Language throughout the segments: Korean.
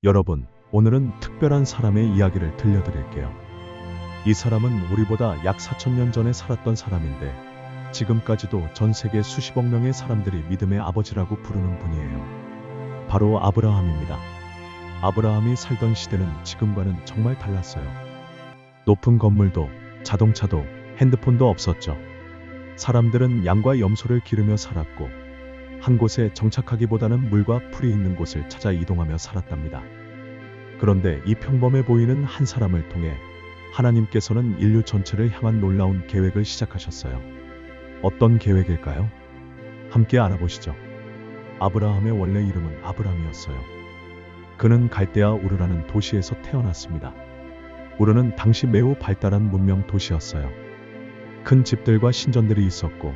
여러분, 오늘은 특별한 사람의 이야기를 들려드릴게요. 이 사람은 우리보다 약 4,000년 전에 살았던 사람인데 지금까지도 전 세계 수십억 명의 사람들이 믿음의 아버지라고 부르는 분이에요. 바로 아브라함입니다. 아브라함이 살던 시대는 지금과는 정말 달랐어요. 높은 건물도, 자동차도, 핸드폰도 없었죠. 사람들은 양과 염소를 기르며 살았고 한 곳에 정착하기보다는 물과 풀이 있는 곳을 찾아 이동하며 살았답니다. 그런데 이 평범해 보이는 한 사람을 통해 하나님께서는 인류 전체를 향한 놀라운 계획을 시작하셨어요. 어떤 계획일까요? 함께 알아보시죠. 아브라함의 원래 이름은 아브람이었어요. 그는 갈대아 우르라는 도시에서 태어났습니다. 우르는 당시 매우 발달한 문명 도시였어요. 큰 집들과 신전들이 있었고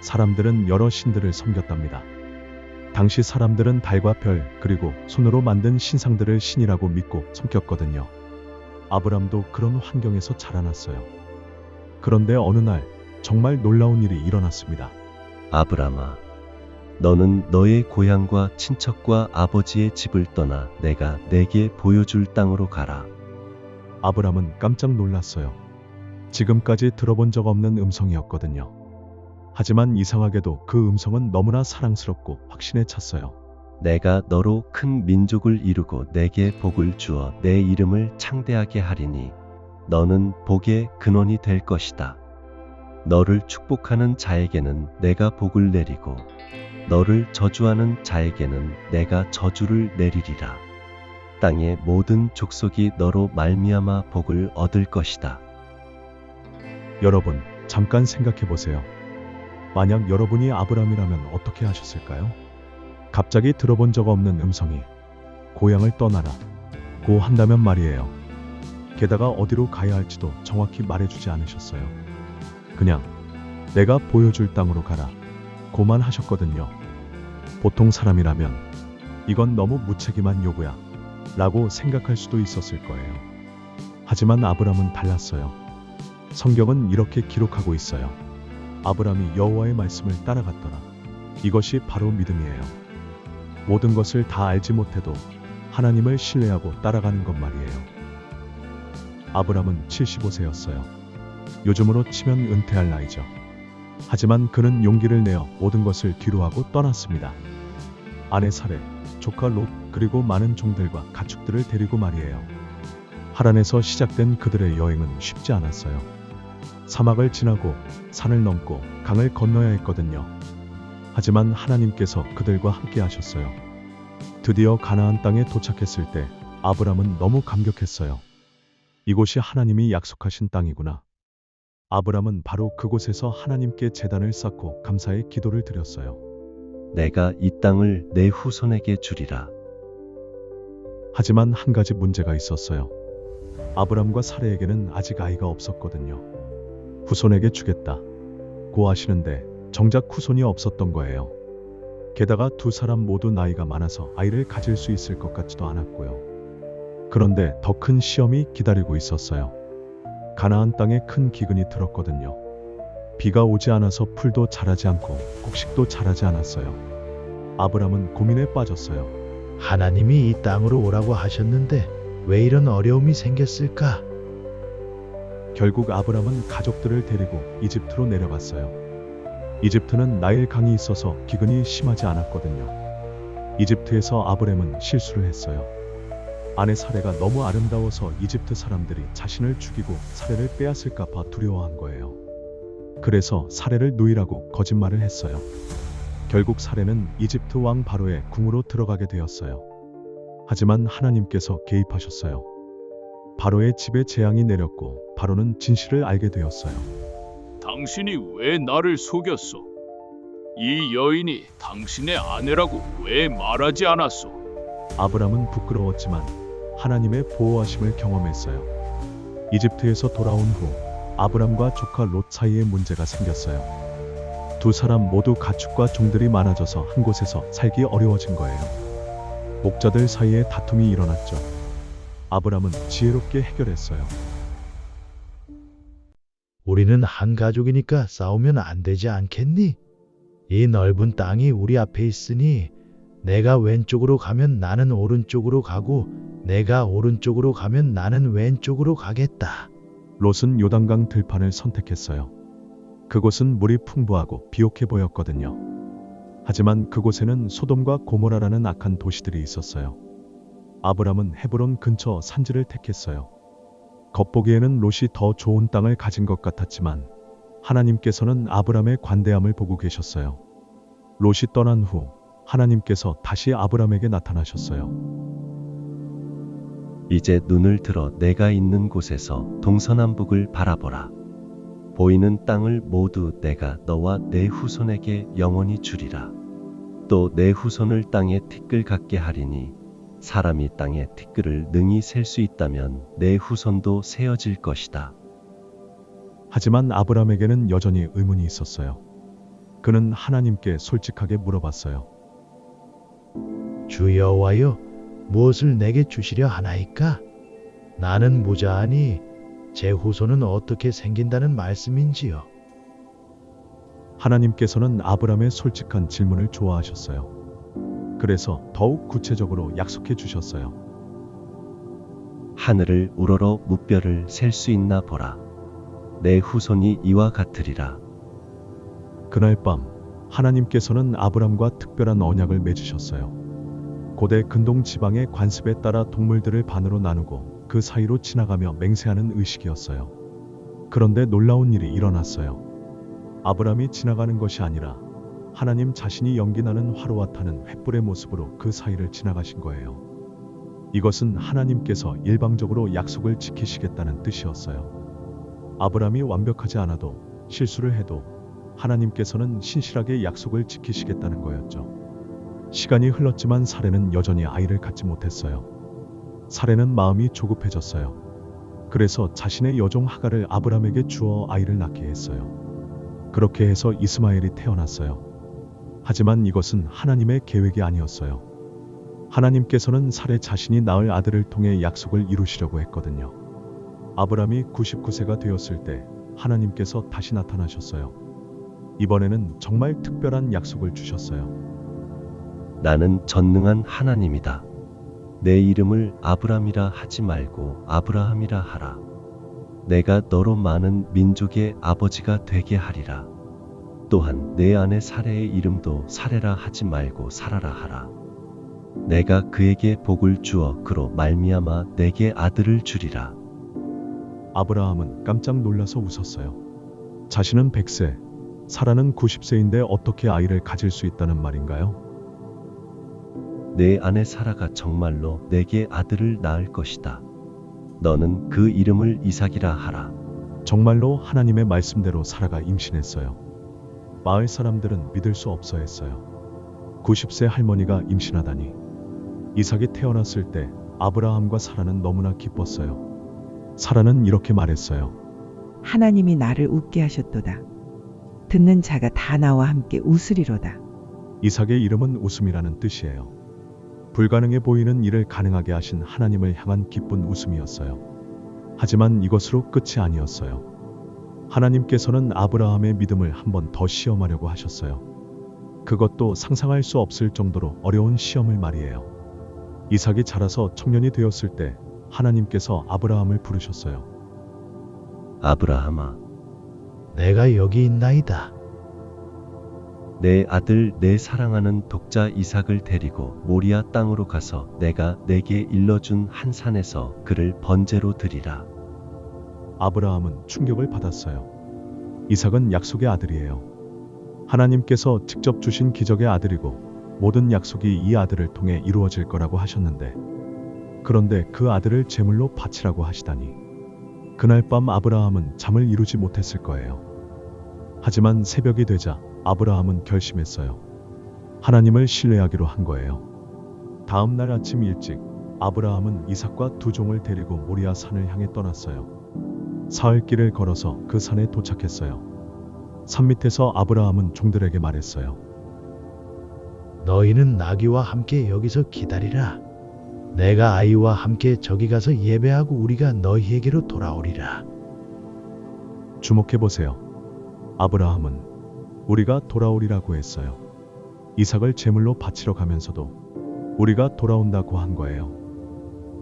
사람들은 여러 신들을 섬겼답니다. 당시 사람들은 달과 별 그리고 손으로 만든 신상들을 신이라고 믿고 섬겼거든요. 아브람도 그런 환경에서 자라났어요. 그런데 어느 날 정말 놀라운 일이 일어났습니다. 아브라마, 너는 너의 고향과 친척과 아버지의 집을 떠나 내가 내게 보여줄 땅으로 가라. 아브람은 깜짝 놀랐어요. 지금까지 들어본 적 없는 음성이었거든요. 하지만 이상하게도 그 음성은 너무나 사랑스럽고 확신에 찼어요. 내가 너로 큰 민족을 이루고 내게 복을 주어 내 이름을 창대하게 하리니 너는 복의 근원이 될 것이다. 너를 축복하는 자에게는 내가 복을 내리고 너를 저주하는 자에게는 내가 저주를 내리리라. 땅의 모든 족속이 너로 말미암아 복을 얻을 것이다. 여러분, 잠깐 생각해 보세요. 만약 여러분이 아브람이라면 어떻게 하셨을까요? 갑자기 들어본 적 없는 음성이 고향을 떠나라 고 한다면 말이에요. 게다가 어디로 가야 할지도 정확히 말해주지 않으셨어요. 그냥 내가 보여줄 땅으로 가라 고만 하셨거든요. 보통 사람이라면 이건 너무 무책임한 요구야 라고 생각할 수도 있었을 거예요. 하지만 아브람은 달랐어요. 성경은 이렇게 기록하고 있어요. 아브람이 여호와의 말씀을 따라갔더라. 이것이 바로 믿음이에요. 모든 것을 다 알지 못해도 하나님을 신뢰하고 따라가는 것 말이에요. 아브람은 75세였어요. 요즘으로 치면 은퇴할 나이죠. 하지만 그는 용기를 내어 모든 것을 뒤로하고 떠났습니다. 아내 사레, 조카 롯, 그리고 많은 종들과 가축들을 데리고 말이에요. 하란에서 시작된 그들의 여행은 쉽지 않았어요. 사막을 지나고 산을 넘고 강을 건너야 했거든요. 하지만 하나님께서 그들과 함께 하셨어요. 드디어 가나안 땅에 도착했을 때 아브람은 너무 감격했어요. 이곳이 하나님이 약속하신 땅이구나. 아브람은 바로 그곳에서 하나님께 제단을 쌓고 감사의 기도를 드렸어요. 내가 이 땅을 내 후손에게 주리라. 하지만 한 가지 문제가 있었어요. 아브람과 사레에게는 아직 아이가 없었거든요. 후손에게 주겠다 고 하시는데 정작 후손이 없었던 거예요. 게다가 두 사람 모두 나이가 많아서 아이를 가질 수 있을 것 같지도 않았고요. 그런데 더 큰 시험이 기다리고 있었어요. 가나안 땅에 큰 기근이 들었거든요. 비가 오지 않아서 풀도 자라지 않고 곡식도 자라지 않았어요. 아브람은 고민에 빠졌어요. 하나님이 이 땅으로 오라고 하셨는데 왜 이런 어려움이 생겼을까? 결국 아브람은 가족들을 데리고 이집트로 내려갔어요. 이집트는 나일 강이 있어서 기근이 심하지 않았거든요. 이집트에서 아브람은 실수를 했어요. 아내 사레가 너무 아름다워서 이집트 사람들이 자신을 죽이고 사레를 빼앗을까 봐 두려워한 거예요. 그래서 사레를 누이라고 거짓말을 했어요. 결국 사레는 이집트 왕 바로의 궁으로 들어가게 되었어요. 하지만 하나님께서 개입하셨어요. 바로의 집에 재앙이 내렸고 바로는 진실을 알게 되었어요. 당신이 왜 나를 속였소? 이 여인이 당신의 아내라고 왜 말하지 않았소? 아브람은 부끄러웠지만 하나님의 보호하심을 경험했어요. 이집트에서 돌아온 후 아브람과 조카 롯 사이에 문제가 생겼어요. 두 사람 모두 가축과 종들이 많아져서 한 곳에서 살기 어려워진 거예요. 목자들 사이에 다툼이 일어났죠. 아브람은 지혜롭게 해결했어요. 우리는 한 가족이니까 싸우면 안 되지 않겠니? 이 넓은 땅이 우리 앞에 있으니 내가 왼쪽으로 가면 나는 오른쪽으로 가고 내가 오른쪽으로 가면 나는 왼쪽으로 가겠다. 롯은 요단강 들판을 선택했어요. 그곳은 물이 풍부하고 비옥해 보였거든요. 하지만 그곳에는 소돔과 고모라라는 악한 도시들이 있었어요. 아브람은 헤브론 근처 산지를 택했어요. 겉보기에는 롯이 더 좋은 땅을 가진 것 같았지만 하나님께서는 아브람의 관대함을 보고 계셨어요. 롯이 떠난 후 하나님께서 다시 아브람에게 나타나셨어요. 이제 눈을 들어 내가 있는 곳에서 동서남북을 바라보라. 보이는 땅을 모두 내가 너와 내 후손에게 영원히 주리라. 또 내 후손을 땅에 티끌 같게 하리니 사람이 땅에 티끌을 능히 셀 수 있다면 내 후손도 세어질 것이다. 하지만 아브람에게는 여전히 의문이 있었어요. 그는 하나님께 솔직하게 물어봤어요. 주 여호와여, 무엇을 내게 주시려 하나이까? 나는 무자하니 제 후손은 어떻게 생긴다는 말씀인지요? 하나님께서는 아브람의 솔직한 질문을 좋아하셨어요. 그래서 더욱 구체적으로 약속해 주셨어요. 하늘을 우러러 무뼈를 셀 수 있나 보라. 내 후손이 이와 같으리라. 그날 밤 하나님께서는 아브람과 특별한 언약을 맺으셨어요. 고대 근동 지방의 관습에 따라 동물들을 반으로 나누고 그 사이로 지나가며 맹세하는 의식이었어요. 그런데 놀라운 일이 일어났어요. 아브람이 지나가는 것이 아니라 하나님 자신이 연기나는 화로와 타는 횃불의 모습으로 그 사이를 지나가신 거예요. 이것은 하나님께서 일방적으로 약속을 지키시겠다는 뜻이었어요. 아브람이 완벽하지 않아도 실수를 해도 하나님께서는 신실하게 약속을 지키시겠다는 거였죠. 시간이 흘렀지만 사레는 여전히 아이를 갖지 못했어요. 사레는 마음이 조급해졌어요. 그래서 자신의 여종 하갈을 아브람에게 주어 아이를 낳게 했어요. 그렇게 해서 이스마엘이 태어났어요. 하지만 이것은 하나님의 계획이 아니었어요. 하나님께서는 사레 자신이 낳을 아들을 통해 약속을 이루시려고 했거든요. 아브람이 99세가 되었을 때 하나님께서 다시 나타나셨어요. 이번에는 정말 특별한 약속을 주셨어요. 나는 전능한 하나님이다. 내 이름을 아브람이라 하지 말고 아브라함이라 하라. 내가 너로 많은 민족의 아버지가 되게 하리라. 또한 내 아내 사레의 이름도 사레라 하지 말고 사라라 하라. 내가 그에게 복을 주어 그로 말미암아 내게 아들을 주리라. 아브라함은 깜짝 놀라서 웃었어요. 자신은 100세, 사라는 90세인데 어떻게 아이를 가질 수 있다는 말인가요? 내 아내 사라가 정말로 내게 아들을 낳을 것이다. 너는 그 이름을 이삭이라 하라. 정말로 하나님의 말씀대로 사라가 임신했어요. 마을 사람들은 믿을 수 없어 했어요. 90세 할머니가 임신하다니. 이삭이 태어났을 때 아브라함과 사라는 너무나 기뻤어요. 사라는 이렇게 말했어요. 하나님이 나를 웃게 하셨도다. 듣는 자가 다 나와 함께 웃으리로다. 이삭의 이름은 웃음이라는 뜻이에요. 불가능해 보이는 일을 가능하게 하신 하나님을 향한 기쁜 웃음이었어요. 하지만 이것으로 끝이 아니었어요. 하나님께서는 아브라함의 믿음을 한 번 더 시험하려고 하셨어요. 그것도 상상할 수 없을 정도로 어려운 시험을 말이에요. 이삭이 자라서 청년이 되었을 때 하나님께서 아브라함을 부르셨어요. 아브라함아, 내가 여기 있나이다. 내 아들 내 사랑하는 독자 이삭을 데리고 모리아 땅으로 가서 내가 내게 일러준 한 산에서 그를 번제로 드리라. 아브라함은 충격을 받았어요. 이삭은 약속의 아들이에요. 하나님께서 직접 주신 기적의 아들이고 모든 약속이 이 아들을 통해 이루어질 거라고 하셨는데, 그런데 그 아들을 제물로 바치라고 하시다니. 그날 밤 아브라함은 잠을 이루지 못했을 거예요. 하지만 새벽이 되자 아브라함은 결심했어요. 하나님을 신뢰하기로 한 거예요. 다음 날 아침 일찍 아브라함은 이삭과 두 종을 데리고 모리아 산을 향해 떠났어요. 사흘 길을 걸어서 그 산에 도착했어요. 산 밑에서 아브라함은 종들에게 말했어요. 너희는 나귀와 함께 여기서 기다리라. 내가 아이와 함께 저기 가서 예배하고 우리가 너희에게로 돌아오리라. 주목해보세요. 아브라함은 우리가 돌아오리라고 했어요. 이삭을 제물로 바치러 가면서도 우리가 돌아온다고 한 거예요.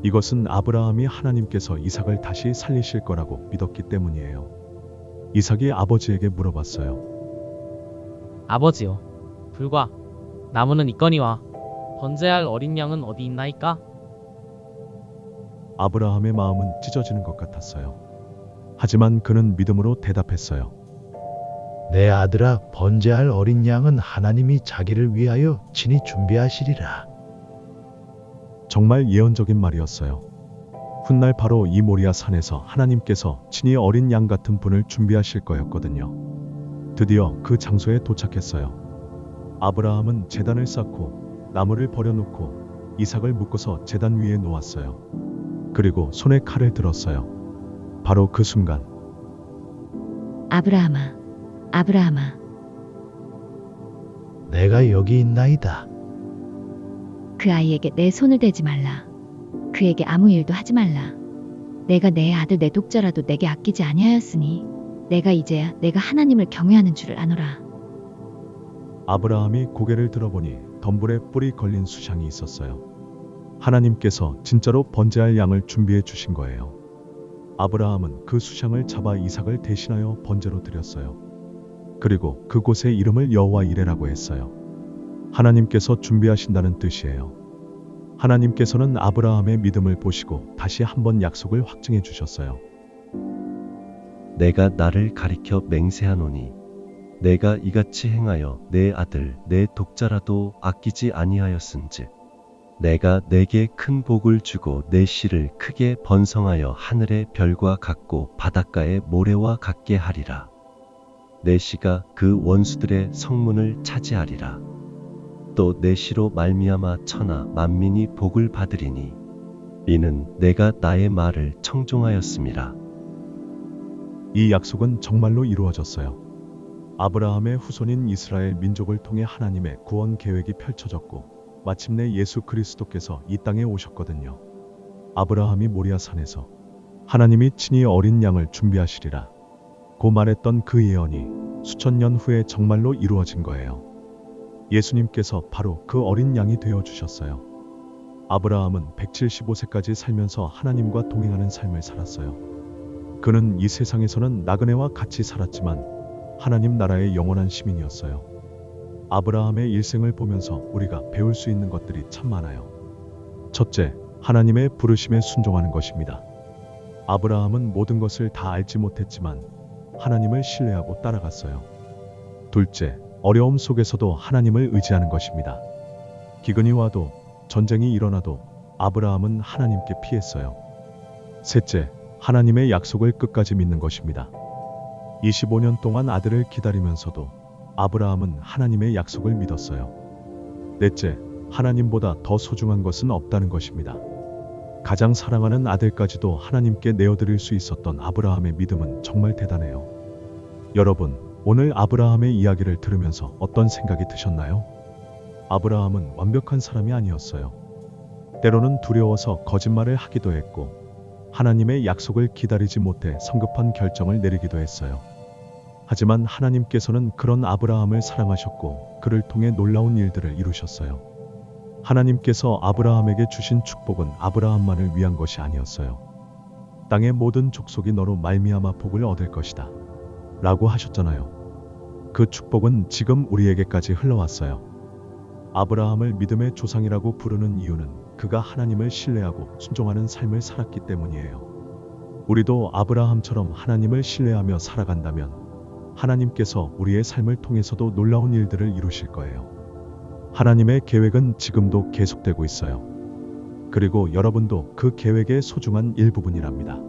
이것은 아브라함이 하나님께서 이삭을 다시 살리실 거라고 믿었기 때문이에요. 이삭이 아버지에게 물어봤어요. 아버지요, 불과 나무는 있거니와 번제할 어린 양은 어디 있나이까? 아브라함의 마음은 찢어지는 것 같았어요. 하지만 그는 믿음으로 대답했어요. 내 아들아, 번제할 어린 양은 하나님이 자기를 위하여 친히 준비하시리라. 정말 예언적인 말이었어요. 훗날 바로 이 모리아 산에서 하나님께서 친히 어린 양 같은 분을 준비하실 거였거든요. 드디어 그 장소에 도착했어요. 아브라함은 제단을 쌓고 나무를 버려놓고 이삭을 묶어서 제단 위에 놓았어요. 그리고 손에 칼을 들었어요. 바로 그 순간 아브라함아, 아브라함아. 내가 여기 있나이다. 그 아이에게 내 손을 대지 말라. 그에게 아무 일도 하지 말라. 내가 내 아들 내 독자라도 내게 아끼지 아니하였으니 내가 이제야 내가 하나님을 경외하는 줄을 아노라. 아브라함이 고개를 들어보니 덤불에 뿔이 걸린 수샹이 있었어요. 하나님께서 진짜로 번제할 양을 준비해 주신 거예요. 아브라함은 그 수샹을 잡아 이삭을 대신하여 번제로 드렸어요. 그리고 그곳의 이름을 여호와 이레라고 했어요. 하나님께서 준비하신다는 뜻이에요. 하나님께서는 아브라함의 믿음을 보시고 다시 한번 약속을 확증해 주셨어요. 내가 나를 가리켜 맹세하노니 내가 이같이 행하여 내 아들 내 독자라도 아끼지 아니하였은즉 내가 내게 큰 복을 주고 내 씨를 크게 번성하여 하늘의 별과 같고 바닷가의 모래와 같게 하리라. 내 씨가 그 원수들의 성문을 차지하리라. 또 내 씨로 말미암아 천하 만민이 복을 받으리니 이는 내가 나의 말을 청종하였음이라. 이 약속은 정말로 이루어졌어요. 아브라함의 후손인 이스라엘 민족을 통해 하나님의 구원 계획이 펼쳐졌고 마침내 예수 그리스도께서 이 땅에 오셨거든요. 아브라함이 모리아 산에서 하나님이 친히 어린 양을 준비하시리라 고 말했던 그 예언이 수천 년 후에 정말로 이루어진 거예요. 예수님께서 바로 그 어린 양이 되어 주셨어요. 아브라함은 175세까지 살면서 하나님과 동행하는 삶을 살았어요. 그는 이 세상에서는 나그네와 같이 살았지만 하나님 나라의 영원한 시민이었어요. 아브라함의 일생을 보면서 우리가 배울 수 있는 것들이 참 많아요. 첫째, 하나님의 부르심에 순종하는 것입니다. 아브라함은 모든 것을 다 알지 못했지만 하나님을 신뢰하고 따라갔어요. 둘째, 어려움 속에서도 하나님을 의지하는 것입니다. 기근이 와도 전쟁이 일어나도 아브라함은 하나님께 피했어요. 셋째, 하나님의 약속을 끝까지 믿는 것입니다. 25년 동안 아들을 기다리면서도 아브라함은 하나님의 약속을 믿었어요. 넷째, 하나님보다 더 소중한 것은 없다는 것입니다. 가장 사랑하는 아들까지도 하나님께 내어드릴 수 있었던 아브라함의 믿음은 정말 대단해요. 여러분, 오늘 아브라함의 이야기를 들으면서 어떤 생각이 드셨나요? 아브라함은 완벽한 사람이 아니었어요. 때로는 두려워서 거짓말을 하기도 했고 하나님의 약속을 기다리지 못해 성급한 결정을 내리기도 했어요. 하지만 하나님께서는 그런 아브라함을 사랑하셨고 그를 통해 놀라운 일들을 이루셨어요. 하나님께서 아브라함에게 주신 축복은 아브라함만을 위한 것이 아니었어요. 땅의 모든 족속이 너로 말미암아 복을 얻을 것이다 라고 하셨잖아요. 그 축복은 지금 우리에게까지 흘러왔어요. 아브라함을 믿음의 조상이라고 부르는 이유는 그가 하나님을 신뢰하고 순종하는 삶을 살았기 때문이에요. 우리도 아브라함처럼 하나님을 신뢰하며 살아간다면 하나님께서 우리의 삶을 통해서도 놀라운 일들을 이루실 거예요. 하나님의 계획은 지금도 계속되고 있어요. 그리고 여러분도 그 계획의 소중한 일부분이랍니다.